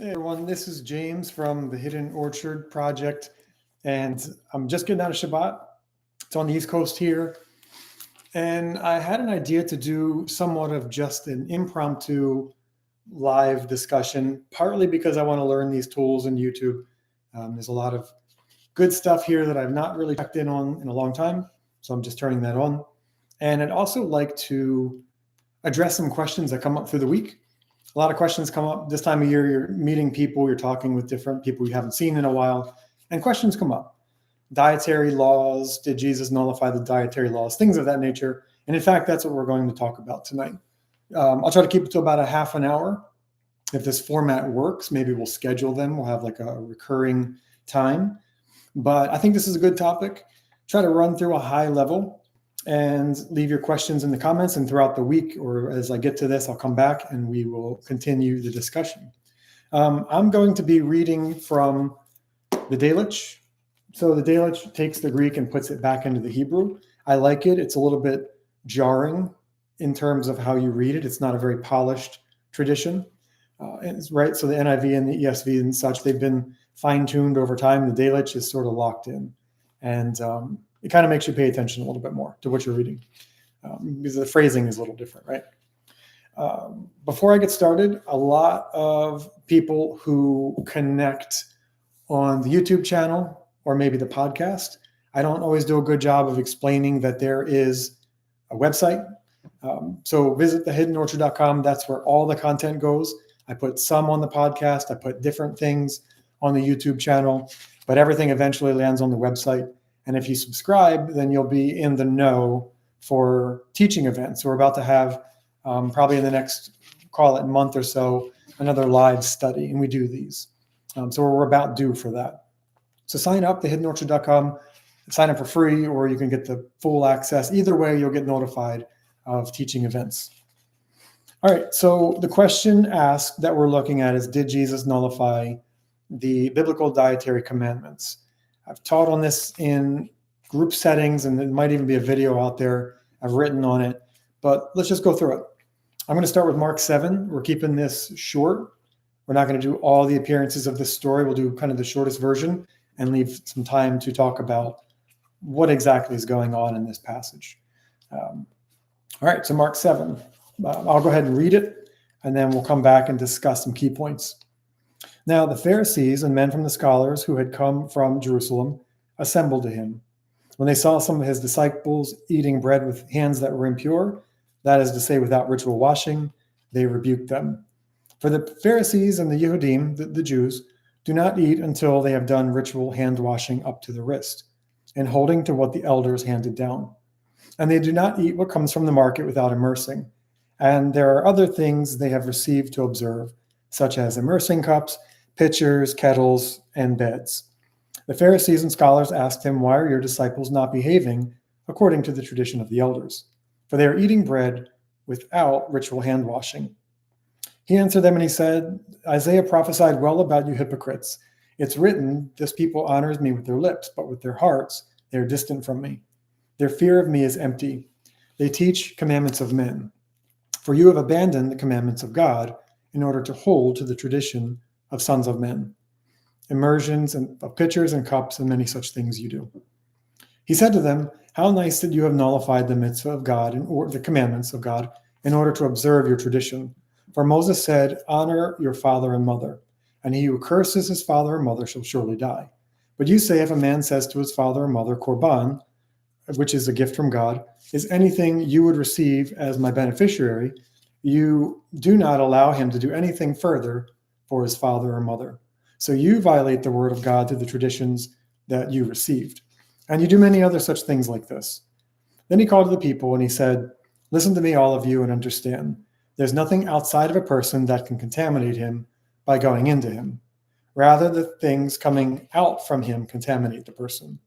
Hey everyone, this is James from the Hidden Orchard Project, and I'm just getting out of Shabbat. It's on the East Coast here, and I had an idea to do somewhat of just an impromptu live discussion, partly because I want to learn these tools in YouTube. There's a lot of good stuff here that I've not really checked in on in a long time, so I'm just turning that on. And I'd also like to address some questions that come up through the week. A lot of questions come up this time of year. You're meeting people, you're talking with different people you haven't seen in a while, and questions come up. Dietary laws, did Jesus nullify the dietary laws? Things of that nature. And in fact, that's what we're going to talk about tonight. I'll try to keep it to about a half an hour. If this format works, maybe we'll schedule them. We'll have like a recurring time. But I think this is a good topic. Try to run through a high level and leave your questions in the comments, and throughout the week, or as I get to this, I'll come back and we will continue the discussion. I'm going to be reading from the Delitzsch. So the Delitzsch takes the Greek and puts it back into the Hebrew. I like it. It's a little bit jarring in terms of how you read it. It's not a very polished tradition, right? So the NIV and the ESV and such, they've been fine-tuned over time. The Delitzsch is sort of locked in, and it kind of makes you pay attention a little bit more to what you're reading, because the phrasing is a little different, right? Before I get started, a lot of people who connect on the YouTube channel or maybe the podcast, I don't always do a good job of explaining that there is a website. So visit thehiddenorchard.com. That's where all the content goes. I put some on the podcast. I put different things on the YouTube channel, but everything eventually lands on the website. And if you subscribe, then you'll be in the know for teaching events. We're about to have, probably in the next, call it month or so, another live study, and we do these. So we're about due for that. So sign up, thehiddenorchard.com, sign up for free, or you can get the full access. Either way, you'll get notified of teaching events. All right, so the question asked that we're looking at is, did Jesus nullify the biblical dietary commandments? I've taught on this in group settings, and there might even be a video out there. I've written on it, but let's just go through it. I'm going to start with Mark 7. We're keeping this short. We're not going to do all the appearances of this story. We'll do kind of the shortest version and leave some time to talk about what exactly is going on in this passage. All right, so Mark 7. I'll go ahead and read it, and then we'll come back and discuss some key points. Now the Pharisees and men from the scholars who had come from Jerusalem assembled to him. When they saw some of his disciples eating bread with hands that were impure, that is to say, without ritual washing, they rebuked them. For the Pharisees and the Yehudim, the Jews, do not eat until they have done ritual hand washing up to the wrist, and holding to what the elders handed down. And they do not eat what comes from the market without immersing. And there are other things they have received to observe, such as immersing cups, pitchers, kettles, and beds. The Pharisees and scholars asked him, "Why are your disciples not behaving according to the tradition of the elders? For they are eating bread without ritual hand washing." He answered them and he said, "Isaiah prophesied well about you hypocrites. It's written, 'This people honors me with their lips, but with their hearts they are distant from me. Their fear of me is empty. They teach commandments of men. For you have abandoned the commandments of God in order to hold to the tradition of sons of men, immersions and of pitchers and cups and many such things you do." He said to them, "How nice that you have nullified the mitzvah of God or the commandments of God in order to observe your tradition. For Moses said, 'Honor your father and mother, and he who curses his father or mother shall surely die.' But you say, if a man says to his father or mother, 'Korban,' which is a gift from God, 'is anything you would receive as my beneficiary,' you do not allow him to do anything further for his father or mother. So you violate the word of God through the traditions that you received. And you do many other such things like this." Then he called to the people and he said, "Listen to me, all of you, and understand. There's nothing outside of a person that can contaminate him by going into him. Rather, the things coming out from him contaminate the person.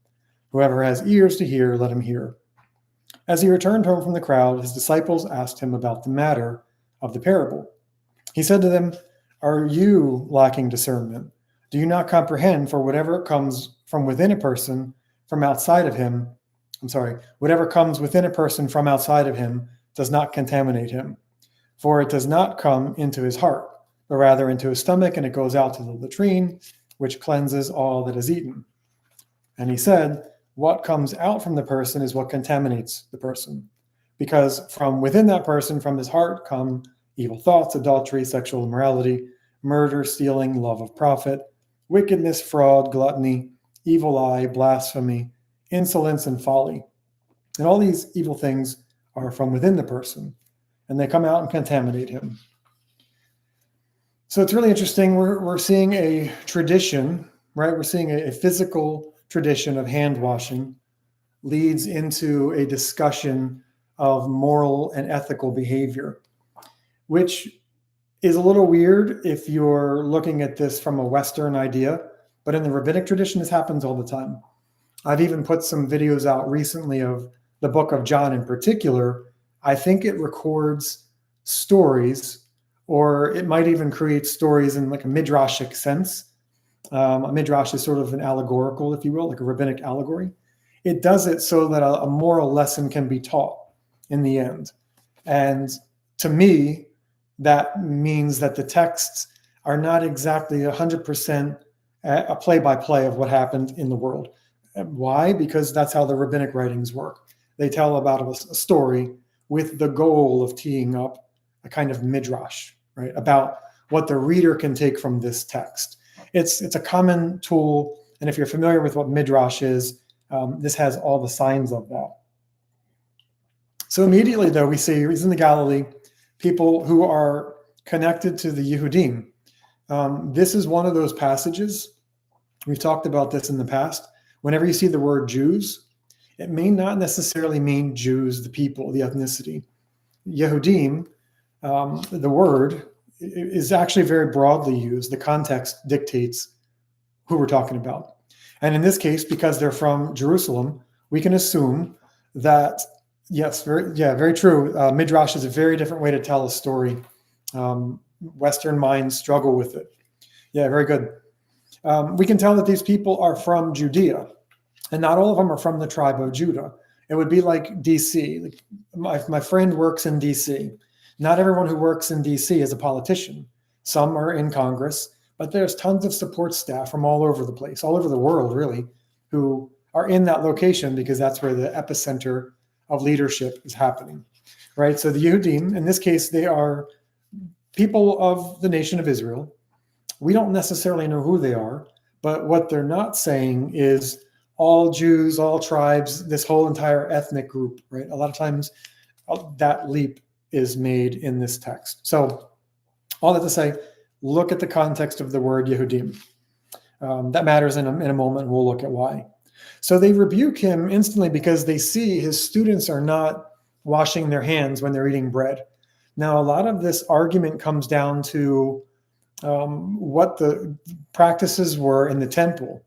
Whoever has ears to hear, let him hear." As he returned home from the crowd, his disciples asked him about the matter of the parable. He said to them, "Are you lacking discernment? Do you not comprehend? For whatever comes from within a person from outside of him, whatever comes within a person from outside of him does not contaminate him. For it does not come into his heart, but rather into his stomach, and it goes out to the latrine, which cleanses all that is eaten. And he said, what comes out from the person is what contaminates the person, because from within that person, from his heart, come evil thoughts, adultery, sexual immorality, murder, stealing, love of profit, wickedness, fraud, gluttony, evil eye, blasphemy, insolence, and folly. And all these evil things are from within the person, and they come out and contaminate him. So it's really interesting. We're seeing a tradition, right? We're seeing a physical tradition of hand washing leads into a discussion of moral and ethical behavior, which is a little weird if you're looking at this from a Western idea, but in the rabbinic tradition, this happens all the time. I've even put some videos out recently of the book of John in particular. I think it records stories, or it might even create stories in like a midrashic sense. A midrash is sort of an allegorical, if you will, like a rabbinic allegory. It does it so that a moral lesson can be taught in the end. And to me, that means that the texts are not exactly 100% a play-by-play of what happened in the world. Why? Because that's how the rabbinic writings work. They tell about a story with the goal of teeing up a kind of midrash, right? About what the reader can take from this text. It's a common tool, and if you're familiar with what midrash is, this has all the signs of that. So immediately, though, we see he's in the Galilee, people who are connected to the Yehudim. This is one of those passages. We've talked about this in the past. Whenever you see the word Jews, it may not necessarily mean Jews, the people, the ethnicity. Yehudim, the word, is actually very broadly used. The context dictates who we're talking about. And in this case, because they're from Jerusalem, we can assume that, yes, very true. Midrash is a very different way to tell a story. Western minds struggle with it. Yeah, very good. We can tell that these people are from Judea, and not all of them are from the tribe of Judah. It would be like DC. Like my friend works in DC. Not everyone who works in DC is a politician. Some are in Congress, but there's tons of support staff from all over the place, all over the world, really, who are in that location because that's where the epicenter of leadership is happening, right? So the Yehudim, in this case, they are people of the nation of Israel. We don't necessarily know who they are, but what they're not saying is all Jews, all tribes, this whole entire ethnic group, right? A lot of times that leap is made in this text. So all that to say, look at the context of the word Yehudim. That matters in a moment. We'll look at why. So they rebuke him instantly because they see his students are not washing their hands when they're eating bread. Now, a lot of this argument comes down to what the practices were in the temple.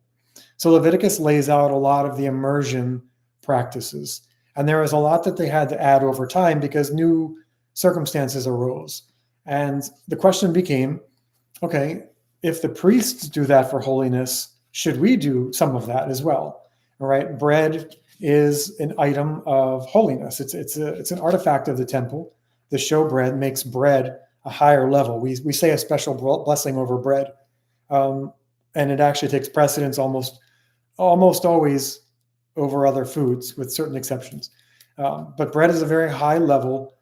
So Leviticus lays out a lot of the immersion practices. And there was a lot that they had to add over time because new circumstances arose. And the question became, okay, if the priests do that for holiness, should we do some of that as well? All right, bread is an item of holiness. It's an artifact of the temple. The showbread makes bread a higher level. We say a special blessing over bread, and it actually takes precedence almost always over other foods, with certain exceptions. But bread is a very high level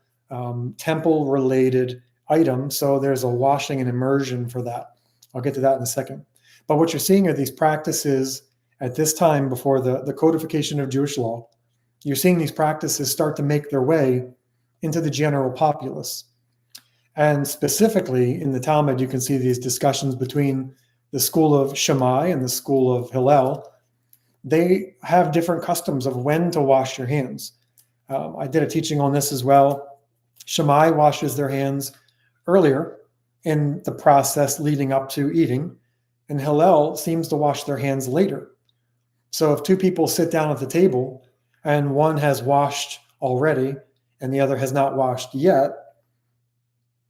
temple-related item, so there's a washing and immersion for that. I'll get to that in a second. But what you're seeing are these practices at this time before the codification of Jewish law. You're seeing these practices start to make their way into the general populace. And specifically in the Talmud, you can see these discussions between the school of Shammai and the school of Hillel. They have different customs of when to wash your hands. I did a teaching on this as well. Shammai washes their hands earlier in the process leading up to eating, and Hillel seems to wash their hands later. So if two people sit down at the table and one has washed already and the other has not washed yet,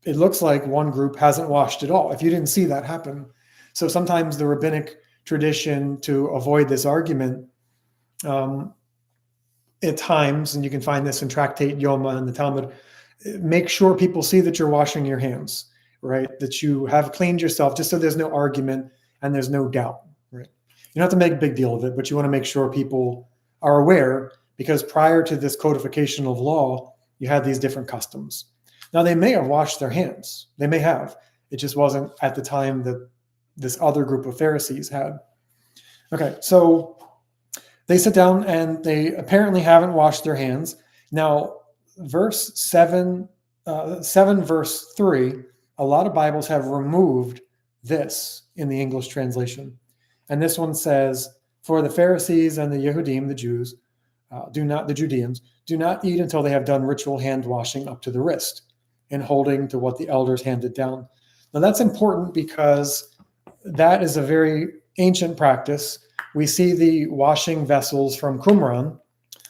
it looks like one group hasn't washed at all, if you didn't see that happen. So sometimes the rabbinic tradition, to avoid this argument, at times, and you can find this in Tractate Yoma and the Talmud, make sure people see that you're washing your hands, right? That you have cleaned yourself, just so there's no argument and there's no doubt, right? You don't have to make a big deal of it, but you want to make sure people are aware, because prior to this codification of law, you had these different customs. Now, they may have washed their hands. They may have. It just wasn't at the time that this other group of Pharisees had. Okay, so they sit down and they apparently haven't washed their hands. Now, verse 7, verse 3, a lot of Bibles have removed this in the English translation. And this one says, for the Pharisees and the Yehudim, the Jews, the Judeans, do not eat until they have done ritual hand washing up to the wrist and holding to what the elders handed down. Now, that's important because that is a very ancient practice. We see the washing vessels from Qumran.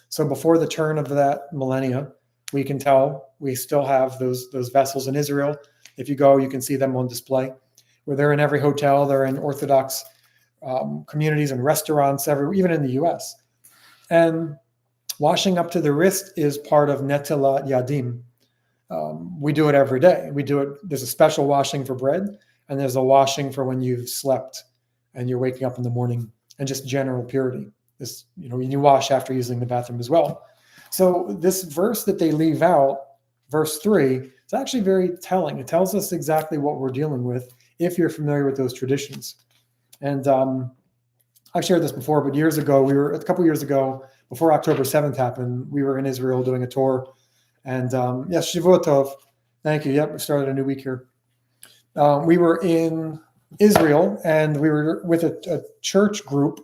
So before the turn of that millennia, we can tell we still have those vessels in Israel. If you go, you can see them on display. Where they're in every hotel, they're in Orthodox communities and restaurants, even in the U.S. And washing up to the wrist is part of Netilat Yadim. We do it every day. We do it. There's a special washing for bread, and there's a washing for when you've slept and you're waking up in the morning, and just general purity. This, you wash after using the bathroom as well. So this verse that they leave out, verse 3, it's actually very telling. It tells us exactly what we're dealing with if you're familiar with those traditions. And I've shared this before, but a couple years ago, before October 7th happened, we were in Israel doing a tour. And yes, Shavuot Tov. Thank you. Yep, we started a new week here. We were in Israel, and we were with a church group,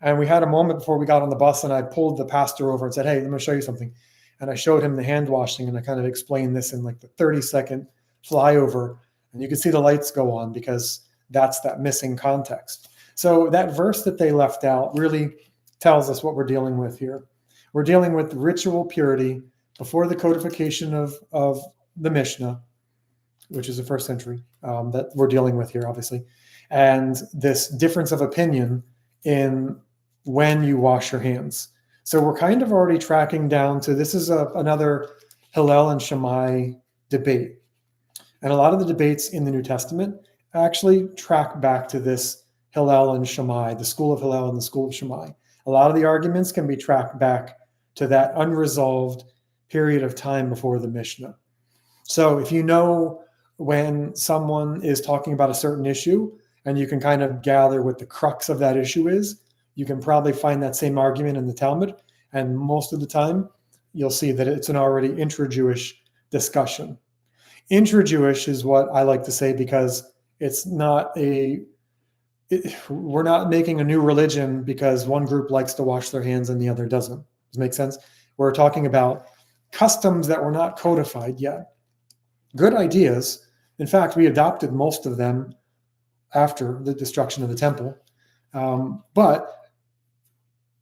and we had a moment before we got on the bus, and I pulled the pastor over and said, hey, let me show you something. And I showed him the hand washing, and I kind of explained this in like the 30-second flyover, and you could see the lights go on because that's that missing context. So that verse that they left out really tells us what we're dealing with here. We're dealing with ritual purity before the codification of the Mishnah, which is the first century, that we're dealing with here, obviously. And this difference of opinion in when you wash your hands. So we're kind of already tracking down to, this is another Hillel and Shammai debate. And a lot of the debates in the New Testament actually track back to this Hillel and Shammai, the school of Hillel and the school of Shammai. A lot of the arguments can be tracked back to that unresolved period of time before the Mishnah. So if you know when someone is talking about a certain issue, and you can kind of gather what the crux of that issue is, you can probably find that same argument in the Talmud. And most of the time, you'll see that it's an already intra-Jewish discussion. Intra-Jewish is what I like to say, because it's not we're not making a new religion because one group likes to wash their hands and the other doesn't. Does it make sense? We're talking about customs that were not codified yet. Good ideas. In fact, we adopted most of them after the destruction of the temple. But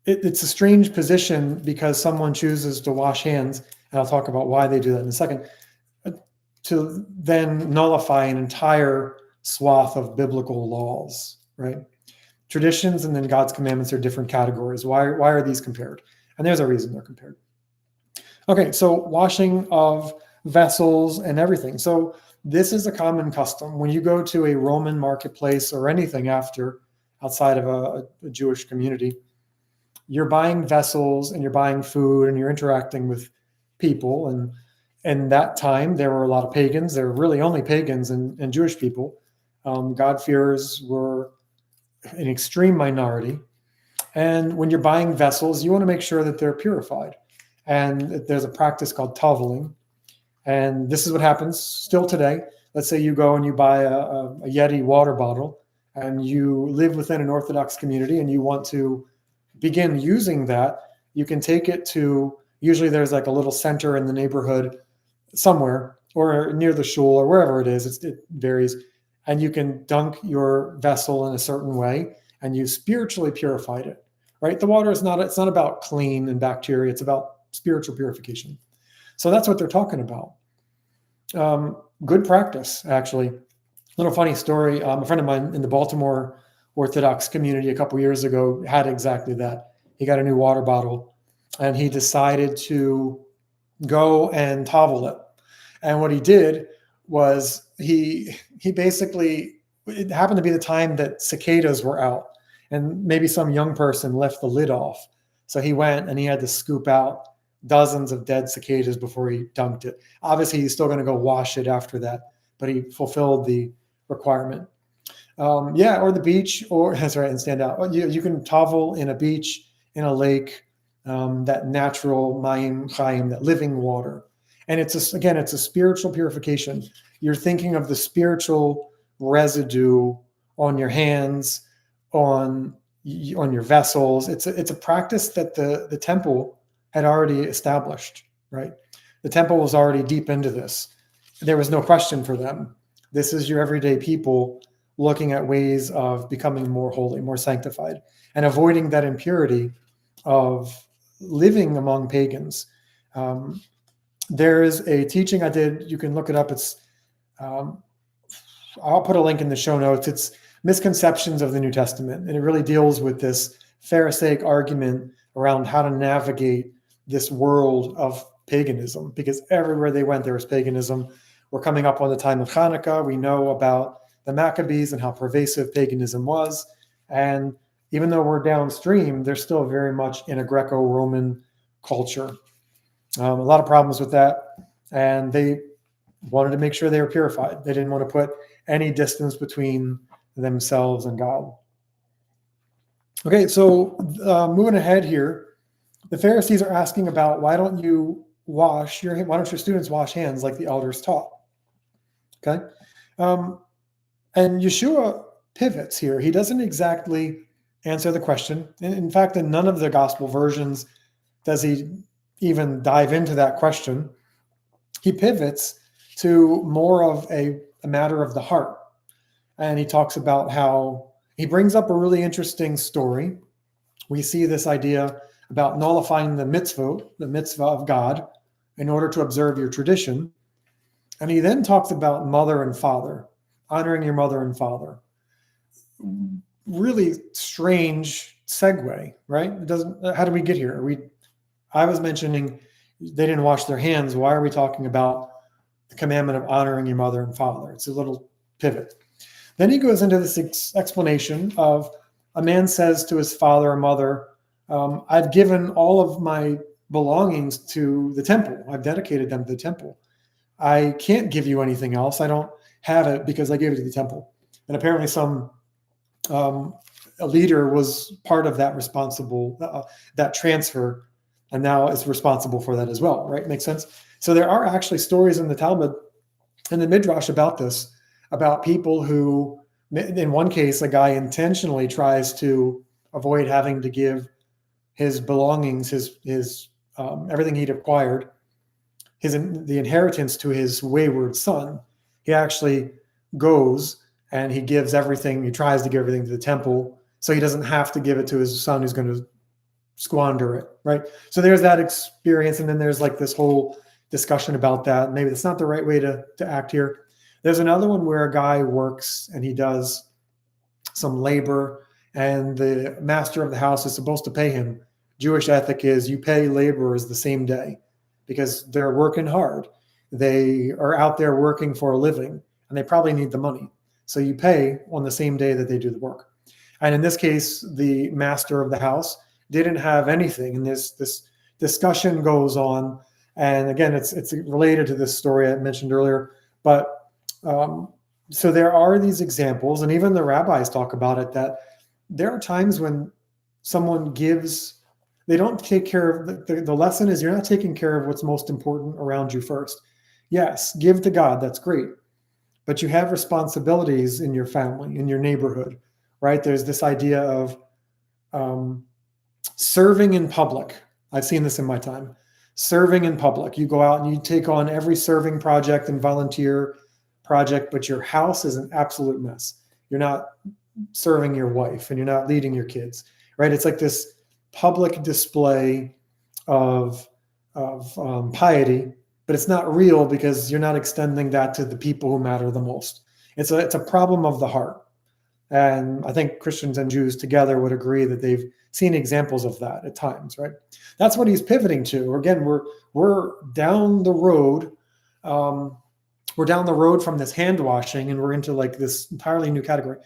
it's a strange position because someone chooses to wash hands, and I'll talk about why they do that in a second, to then nullify an entire swath of biblical laws, right? Traditions and then God's commandments are different categories. Why are these compared? And there's a reason they're compared. Okay, so washing of vessels and everything. So this is a common custom. When you go to a Roman marketplace or anything outside of a Jewish community, you're buying vessels and you're buying food and you're interacting with people. And in that time, there were a lot of pagans. There were really only pagans and Jewish people. God-fearers were an extreme minority. And when you're buying vessels, you want to make sure that they're purified. And there's a practice called toveling. And this is what happens still today. Let's say you go and you buy a Yeti water bottle, and you live within an Orthodox community and you want to begin using that. You can take it to, usually there's like a little center in the neighborhood somewhere, or near the shul, or wherever it is. It varies. And you can dunk your vessel in a certain way, and you spiritually purified it, right? The water it's not about clean and bacteria. It's about spiritual purification. So that's what they're talking about. Good practice, actually. Little funny story. A friend of mine in the Baltimore Orthodox community a couple years ago had exactly that. He got a new water bottle, and he decided to go and tovel it. And what he did was he basically, it happened to be the time that cicadas were out, and maybe some young person left the lid off. So he went and he had to scoop out dozens of dead cicadas before he dumped it. Obviously, he's still going to go wash it after that, but he fulfilled the requirement. Yeah, or the beach, or that's right, and stand out. You can tovel in a beach, in a lake, that natural mayim chayim, that living water. And again, it's a spiritual purification. You're thinking of the spiritual residue on your hands, on your vessels. It's a practice that the temple had already established, right? The temple was already deep into this. There was no question for them. This is your everyday people looking at ways of becoming more holy, more sanctified, and avoiding that impurity of living among pagans. There is a teaching I did. You can look it up. It's I'll put a link in the show notes. It's Misconceptions of the New Testament, and it really deals with this Pharisaic argument around how to navigate this world of paganism, because everywhere they went, there was paganism. We're coming up on the time of Hanukkah. We know about the Maccabees and how pervasive paganism was. And even though we're downstream, they're still very much in a Greco-Roman culture. A lot of problems with that. And they wanted to make sure they were purified. They didn't want to put any distance between themselves and God. Okay, so moving ahead here, the Pharisees are asking about why don't your students wash hands like the elders taught? Okay, and Yeshua pivots here. He doesn't exactly answer the question. In fact, in none of the gospel versions does he even dive into that question. He pivots to more of a matter of the heart. And he talks about how he brings up a really interesting story. We see this idea about nullifying the mitzvah of God, in order to observe your tradition. And he then talks about mother and father, honoring your mother and father. Really strange segue, right? How do we get here? I was mentioning they didn't wash their hands. Why are we talking about the commandment of honoring your mother and father? It's a little pivot. Then he goes into this explanation of a man says to his father or mother, I've given all of my belongings to the temple. I've dedicated them to the temple. I can't give you anything else. I don't have it because I gave it to the temple. And apparently a leader was part of that that transfer, and now is responsible for that as well, right? Makes sense? So there are actually stories in the Talmud and the Midrash about this, about people who, in one case, a guy intentionally tries to avoid having to give his belongings, his everything he'd acquired, the inheritance to his wayward son. He actually goes and he gives everything. He tries to give everything to the temple, so he doesn't have to give it to his son who's going to squander it, right? So there's that experience, and then there's like this whole discussion about that. Maybe that's not the right way to act here. There's another one where a guy works and he does some labor, and the master of the house is supposed to pay him. Jewish ethic is you pay laborers the same day because they're working hard. They are out there working for a living, and they probably need the money. So you pay on the same day that they do the work. And in this case, the master of the house didn't have anything. And this discussion goes on. And again, it's related to this story I mentioned earlier. But so there are these examples, and even the rabbis talk about it, that there are times when someone gives, they don't take care of, the lesson is you're not taking care of what's most important around you first. Yes, give to God, that's great. But you have responsibilities in your family, in your neighborhood, right? There's this idea of serving in public. I've seen this in my time. Serving in public. You go out and you take on every serving project and volunteer project, but your house is an absolute mess. You're not serving your wife and you're not leading your kids, right? It's like this public display of piety, but it's not real because you're not extending that to the people who matter the most. It's a problem of the heart. And I think Christians and Jews together would agree that they've seen examples of that at times, right? That's what he's pivoting to. Again, we're down the road we're down the road from this hand washing and we're into like this entirely new category.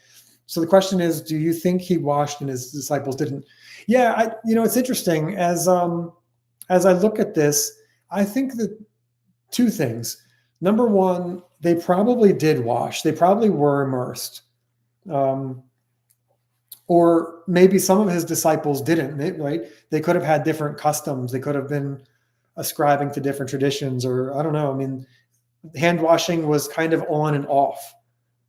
So the question is, do you think he washed and his disciples didn't? Yeah, it's interesting. As I look at this, I think that two things. Number one, they probably did wash. They probably were immersed. Or maybe some of his disciples didn't, right? They could have had different customs. They could have been ascribing to different traditions, or I don't know. I mean, hand washing was kind of on and off,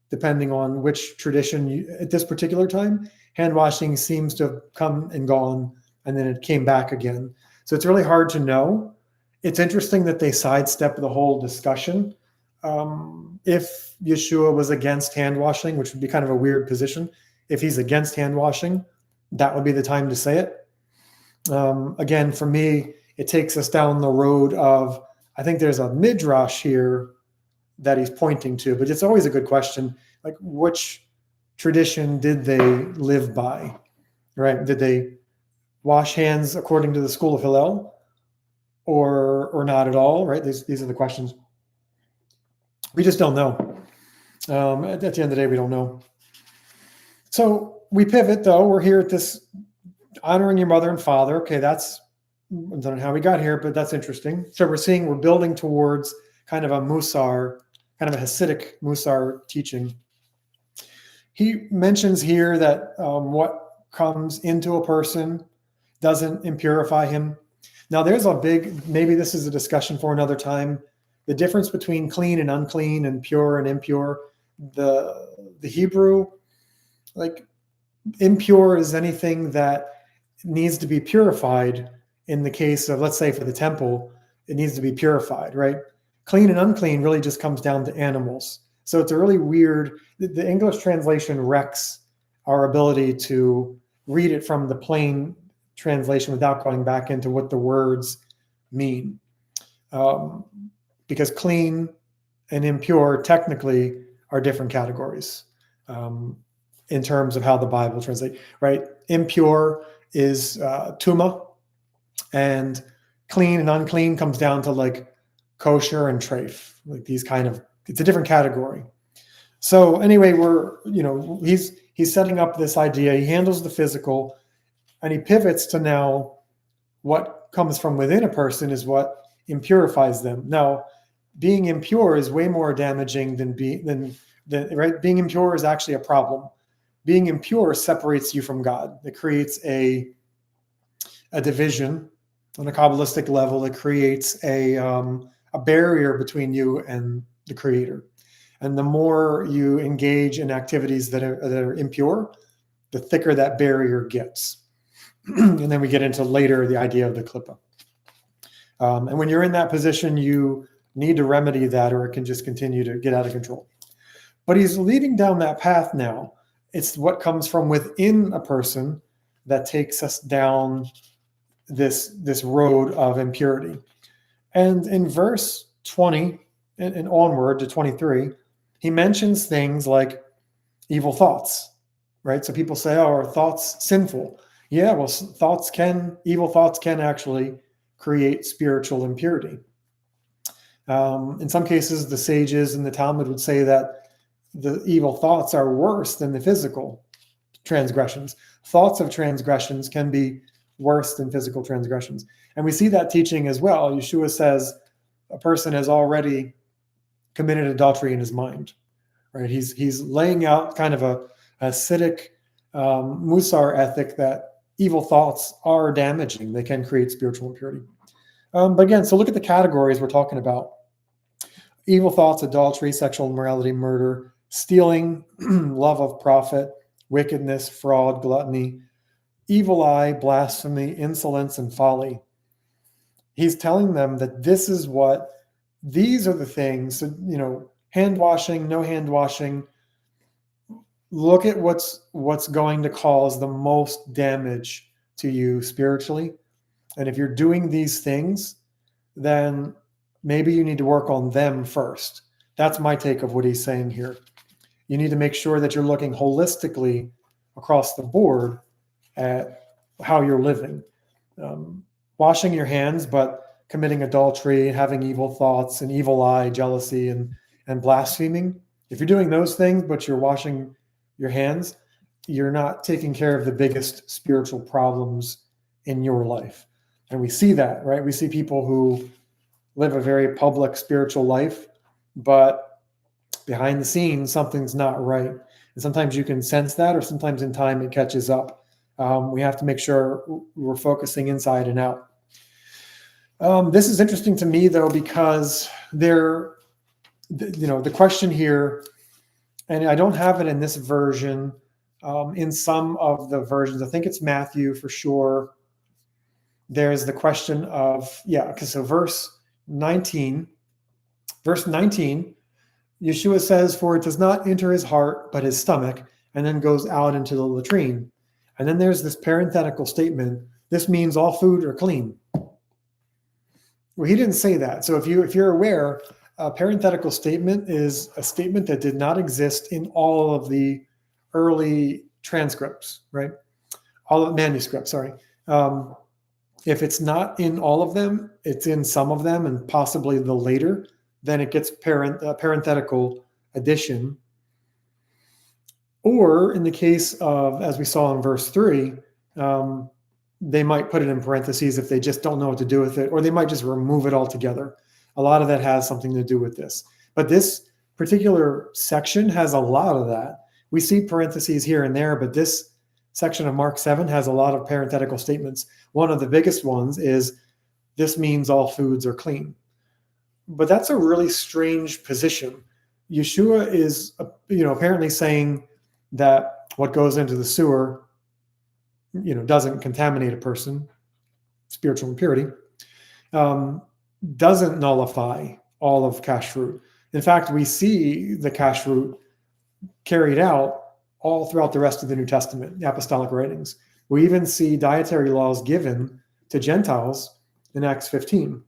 depending on which tradition at this particular time. Hand washing seems to have come and gone, and then it came back again. So it's really hard to know. It's interesting that they sidestep the whole discussion. If Yeshua was against hand washing, which would be kind of a weird position, if he's against hand washing, that would be the time to say it. Again, for me, it takes us down the road of, I think there's a midrash here that he's pointing to, but it's always a good question. Like, which tradition did they live by, right? Did they wash hands according to the school of Hillel or not at all, right? These are the questions. We just don't know. At the end of the day, we don't know. So we pivot, though. We're here at this honoring your mother and father. Okay, I don't know how we got here, but that's interesting. So we're building towards kind of a Musar, kind of a Hasidic Musar teaching. He mentions here that what comes into a person doesn't impurify him. Now, there's maybe this is a discussion for another time, the difference between clean and unclean and pure and impure. The Hebrew, like, impure is anything that needs to be purified. In the case of, let's say, for the temple, it needs to be purified, right? Clean and unclean really just comes down to animals. So it's a really weird, the English translation wrecks our ability to read it from the plain translation without going back into what the words mean. Because clean and impure technically are different categories in terms of how the Bible translates, right? Impure is tuma, and clean and unclean comes down to like kosher and treif, like these kind of, it's a different category. So anyway, he's setting up this idea. He handles the physical, and he pivots to now what comes from within a person is what impurifies them. Now, being impure is way more damaging than right? Being impure is actually a problem. Being impure separates you from God. It creates a division on a Kabbalistic level. It creates a barrier between you and the Creator. And the more you engage in activities that are impure, the thicker that barrier gets. And then we get into later the idea of the klippah. And when you're in that position, you need to remedy that, or it can just continue to get out of control. But he's leading down that path now. It's what comes from within a person that takes us down this road of impurity. And in verse 20 and onward to 23, he mentions things like evil thoughts, right? So people say, oh, are thoughts sinful? Yeah, well, evil thoughts can actually create spiritual impurity. In some cases, the sages in the Talmud would say that the evil thoughts are worse than the physical transgressions. Thoughts of transgressions can be worse than physical transgressions. And we see that teaching as well. Yeshua says a person has already committed adultery in his mind, right? He's laying out kind of a Hasidic Musar ethic that evil thoughts are damaging. They can create spiritual impurity. But again, so look at the categories we're talking about. Evil thoughts, adultery, sexual immorality, murder, stealing, love of profit, wickedness, fraud, gluttony, evil eye, blasphemy, insolence, and folly. He's telling them that these are the things, hand washing, no hand washing. Look at what's going to cause the most damage to you spiritually. And if you're doing these things, then maybe you need to work on them first. That's my take of what he's saying here. You need to make sure that you're looking holistically across the board at how you're living. Washing your hands, but committing adultery, having evil thoughts, and evil eye, jealousy, and and blaspheming. If you're doing those things, but you're washing your hands, you're not taking care of the biggest spiritual problems in your life. And we see that, right? We see people who live a very public spiritual life, but behind the scenes, something's not right. And sometimes you can sense that, or sometimes in time it catches up. We have to make sure we're focusing inside and out. This is interesting to me, though, because the question here, and I don't have it in this version, in some of the versions, I think it's Matthew for sure. There's the question of, so verse 19, Yeshua says, for it does not enter his heart, but his stomach, and then goes out into the latrine. And then there's this parenthetical statement, this means all food are clean. Well, he didn't say that. So if you're aware, a parenthetical statement is a statement that did not exist in all of the early transcripts, right? All of manuscripts, sorry. If it's not in all of them, it's in some of them and possibly the later, then it gets parenthetical addition. Or in the case of, as we saw in verse 3, they might put it in parentheses if they just don't know what to do with it, or they might just remove it altogether. A lot of that has something to do with this. But this particular section has a lot of that. We see parentheses here and there, but this section of Mark 7 has a lot of parenthetical statements. One of the biggest ones is, this means all foods are clean. But that's a really strange position. Yeshua is, apparently saying that what goes into the sewer, doesn't contaminate a person, spiritual impurity, doesn't nullify all of kashrut. In fact, we see the kashrut carried out all throughout the rest of the New Testament, the apostolic writings. We even see dietary laws given to Gentiles in Acts 15.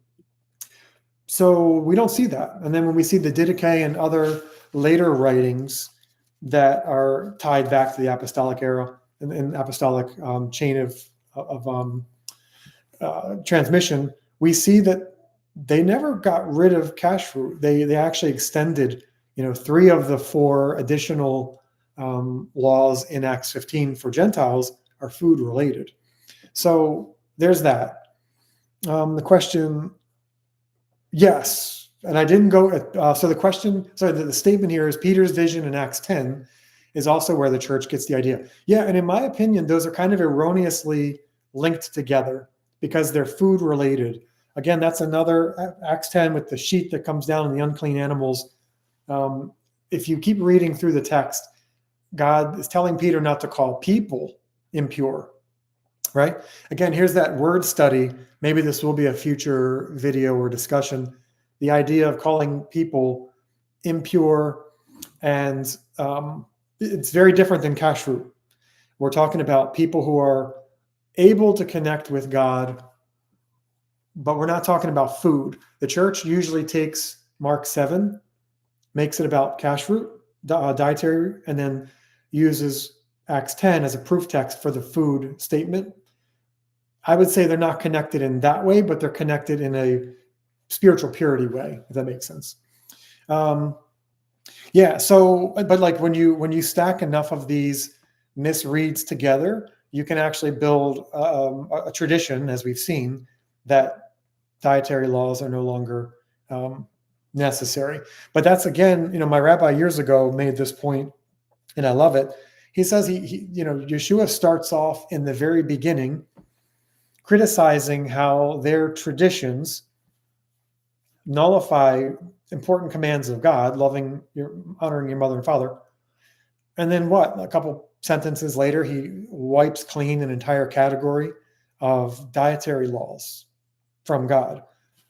So we don't see that. And then when we see the Didache and other later writings that are tied back to the apostolic era and apostolic chain of transmission, we see that they never got rid of kashrut. They actually extended, 3 of the 4 additional laws in Acts 15 for Gentiles are food related. So there's that. The question, yes, and I didn't go. So the question, the statement here is Peter's vision in Acts 10 is also where the church gets the idea. Yeah, and in my opinion, those are kind of erroneously linked together because they're food related. Again, that's another Acts 10 with the sheet that comes down and the unclean animals. If you keep reading through the text, God is telling Peter not to call people impure, right? Again, here's that word study. Maybe this will be a future video or discussion. The idea of calling people impure, and it's very different than kashrut. We're talking about people who are able to connect with God, but we're not talking about food. The church usually takes Mark 7, makes it about kashrut, dietary, and then uses Acts 10 as a proof text for the food statement. I would say they're not connected in that way, but they're connected in a spiritual purity way, if that makes sense. So, but like when you stack enough of these misreads together, you can actually build a tradition, as we've seen, that dietary laws are no longer necessary. But that's, again, my rabbi years ago made this point, and I love it. He says Yeshua starts off in the very beginning criticizing how their traditions nullify important commands of God, honoring your mother and father. And then a couple sentences later, he wipes clean an entire category of dietary laws from God.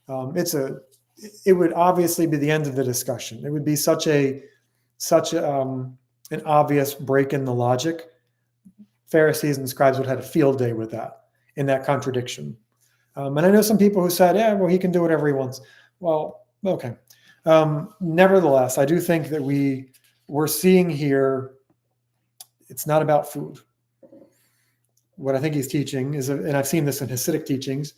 It would obviously be the end of the discussion. It would be such an obvious break in the logic. Pharisees and scribes would have had a field day with that, in that contradiction. And I know some people who said, he can do whatever he wants. Well, okay. Nevertheless, I do think that we're seeing here, it's not about food. What I think he's teaching is, and I've seen this in Hasidic teachings,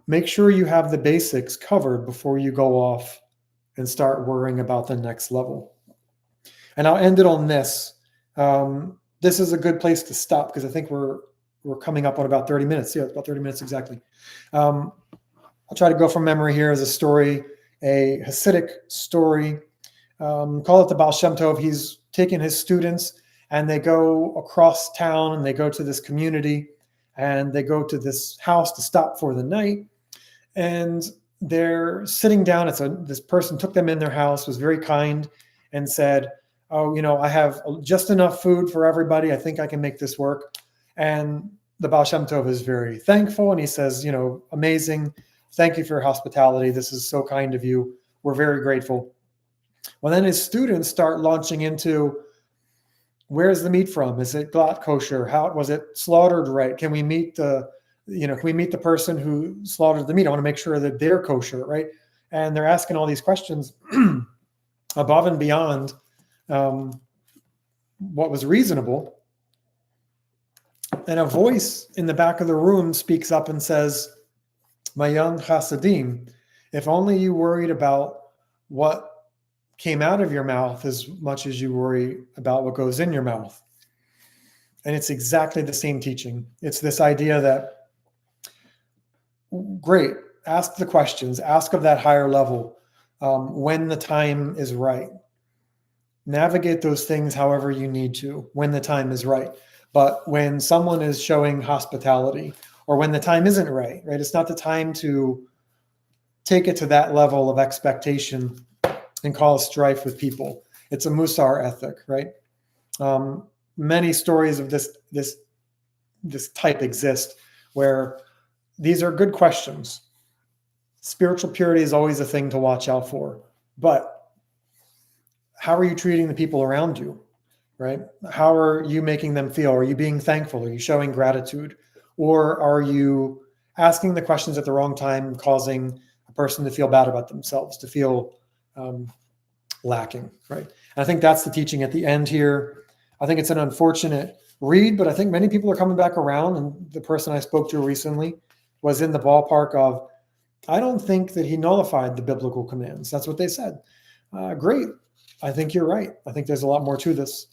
make sure you have the basics covered before you go off and start worrying about the next level. And I'll end it on this. This is a good place to stop because I think we're coming up on about 30 minutes. Yeah, it's about 30 minutes exactly. I'll try to go from memory here as a story, a Hasidic story. Call it the Baal Shem Tov. He's taking his students and they go across town and they go to this community and they go to this house to stop for the night. And they're sitting down. This person took them in their house, was very kind, and said, "Oh, I have just enough food for everybody. I think I can make this work." And the Baal Shem Tov is very thankful, and he says, "Amazing. Thank you for your hospitality. This is so kind of you. We're very grateful." Well, then his students start launching into, where's the meat from? Is it glatt kosher? How was it slaughtered right? Can we meet the person who slaughtered the meat? I want to make sure that they're kosher, right? And they're asking all these questions above and beyond what was reasonable. And a voice in the back of the room speaks up and says, "My young Hasidim, if only you worried about what came out of your mouth as much as you worry about what goes in your mouth." And it's exactly the same teaching. It's this idea that, great, ask the questions, ask of that higher level when the time is right. Navigate those things however you need to when the time is right. But when someone is showing hospitality or when the time isn't right, it's not the time to take it to that level of expectation and cause strife with people. It's a Musar ethic, right? Many stories of this type exist where these are good questions. Spiritual purity is always a thing to watch out for. But how are you treating the people around you, right? How are you making them feel? Are you being thankful? Are you showing gratitude? Or are you asking the questions at the wrong time, causing a person to feel bad about themselves, to feel lacking, right? And I think that's the teaching at the end here. I think it's an unfortunate read, but I think many people are coming back around. And the person I spoke to recently was in the ballpark of, I don't think that he nullified the biblical commands. That's what they said. Great. I think you're right. I think there's a lot more to this.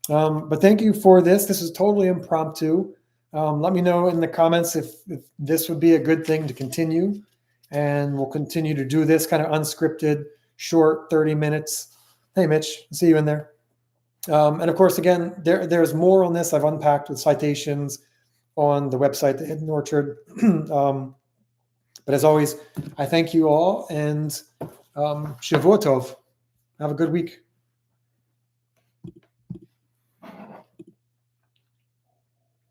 But thank you for this. This is totally impromptu. Let me know in the comments if this would be a good thing to continue. And we'll continue to do this kind of unscripted, short 30 minutes. Hey, Mitch, see you in there. And of course, again, there's more on this. I've unpacked with citations on the website, The Hidden Orchard. But as always, I thank you all, and Shavua Tov. Have a good week.